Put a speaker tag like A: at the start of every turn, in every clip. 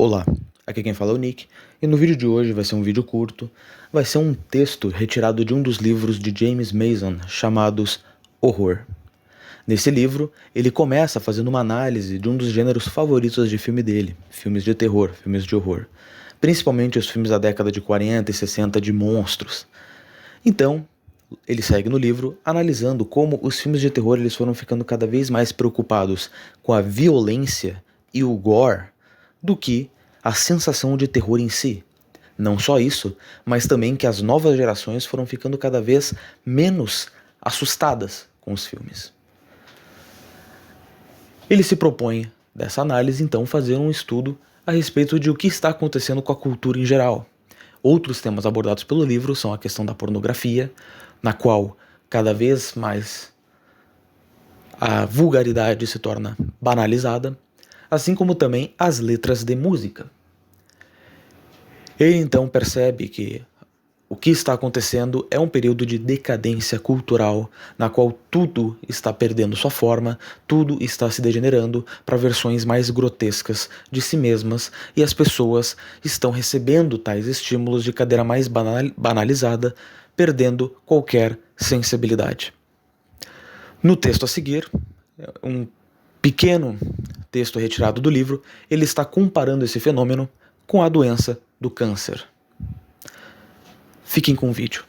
A: Olá, aqui quem fala é o Nick, e no vídeo de hoje vai ser um vídeo curto, vai ser um texto retirado de um dos livros de James Mason chamados Horror. Nesse livro, ele começa fazendo uma análise de um dos gêneros favoritos de filme dele, filmes de terror, filmes de horror, principalmente os filmes da década de 40 e 60 de monstros. Então, ele segue no livro analisando como os filmes de terror eles foram ficando cada vez mais preocupados com a violência e o gore do que a sensação de terror em si. Não só isso, mas também que as novas gerações foram ficando cada vez menos assustadas com os filmes. Ele se propõe, dessa análise, então, fazer um estudo a respeito de o que está acontecendo com a cultura em geral. Outros temas abordados pelo livro são a questão da pornografia, na qual cada vez mais a vulgaridade se torna banalizada, assim como também as letras de música. Ele então percebe que o que está acontecendo é um período de decadência cultural, na qual tudo está perdendo sua forma, tudo está se degenerando para versões mais grotescas de si mesmas, e as pessoas estão recebendo tais estímulos de cadeira mais banalizada, perdendo qualquer sensibilidade. No texto a seguir, um pequeno texto retirado do livro, ele está comparando esse fenômeno com a doença do câncer. Fiquem com o vídeo.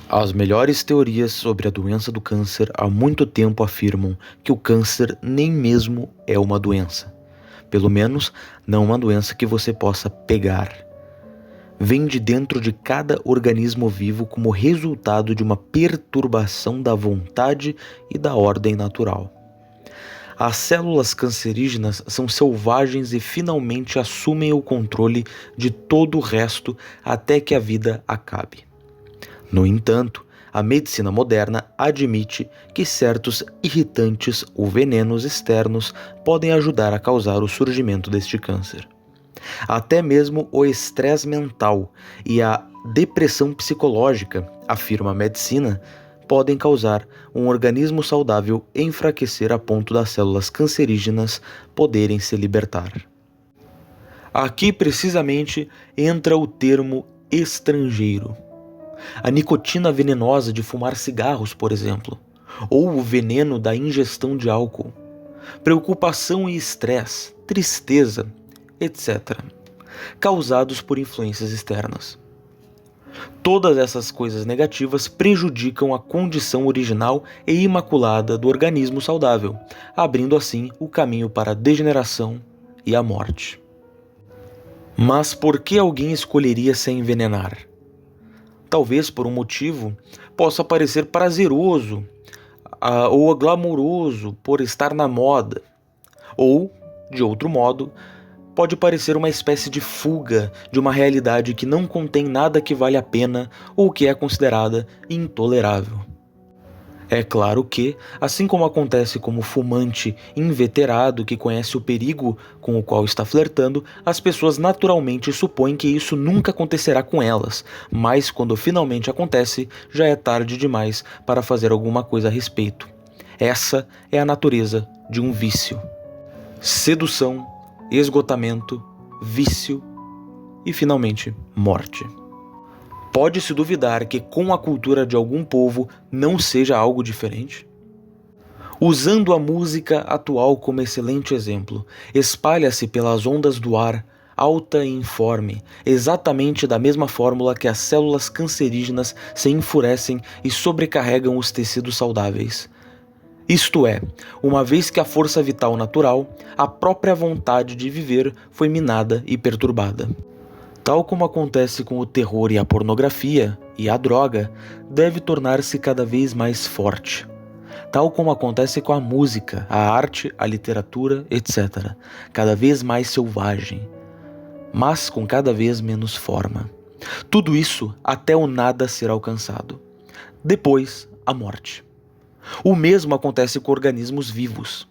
A: As melhores teorias sobre a doença do câncer há muito tempo afirmam que o câncer nem mesmo é uma doença. Pelo menos, não uma doença que você possa pegar. Vem de dentro de cada organismo vivo como resultado de uma perturbação da vontade e da ordem natural. As células cancerígenas são selvagens e finalmente assumem o controle de todo o resto até que a vida acabe. No entanto, a medicina moderna admite que certos irritantes ou venenos externos podem ajudar a causar o surgimento deste câncer. Até mesmo o estresse mental e a depressão psicológica, afirma a medicina, podem causar um organismo saudável enfraquecer a ponto das células cancerígenas poderem se libertar. Aqui precisamente entra o termo estrangeiro. A nicotina venenosa de fumar cigarros, por exemplo, ou o veneno da ingestão de álcool, preocupação e estresse, tristeza, etc., causados por influências externas. Todas essas coisas negativas prejudicam a condição original e imaculada do organismo saudável, abrindo assim o caminho para a degeneração e a morte. Mas por que alguém escolheria se envenenar? Talvez por um motivo possa parecer prazeroso ou glamouroso por estar na moda, ou, de outro modo, pode parecer uma espécie de fuga de uma realidade que não contém nada que vale a pena ou que é considerada intolerável. É claro que, assim como acontece com o fumante inveterado que conhece o perigo com o qual está flertando, as pessoas naturalmente supõem que isso nunca acontecerá com elas, mas quando finalmente acontece, já é tarde demais para fazer alguma coisa a respeito. Essa é a natureza de um vício. Sedução, esgotamento, vício e, finalmente, morte. Pode-se duvidar que com a cultura de algum povo não seja algo diferente? Usando a música atual como excelente exemplo, espalha-se pelas ondas do ar, alta e informe, exatamente da mesma fórmula que as células cancerígenas se enfurecem e sobrecarregam os tecidos saudáveis. Isto é, uma vez que a força vital natural, a própria vontade de viver, foi minada e perturbada. Tal como acontece com o terror e a pornografia, e a droga, deve tornar-se cada vez mais forte. Tal como acontece com a música, a arte, a literatura, etc., cada vez mais selvagem, mas com cada vez menos forma. Tudo isso até o nada ser alcançado. Depois, a morte. O mesmo acontece com organismos vivos.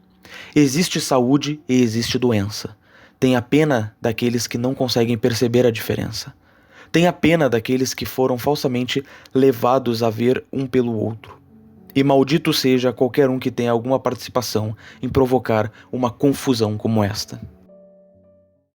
A: Existe saúde e existe doença. Tenha pena daqueles que não conseguem perceber a diferença. Tenha pena daqueles que foram falsamente levados a ver um pelo outro. E maldito seja qualquer um que tenha alguma participação em provocar uma confusão como esta.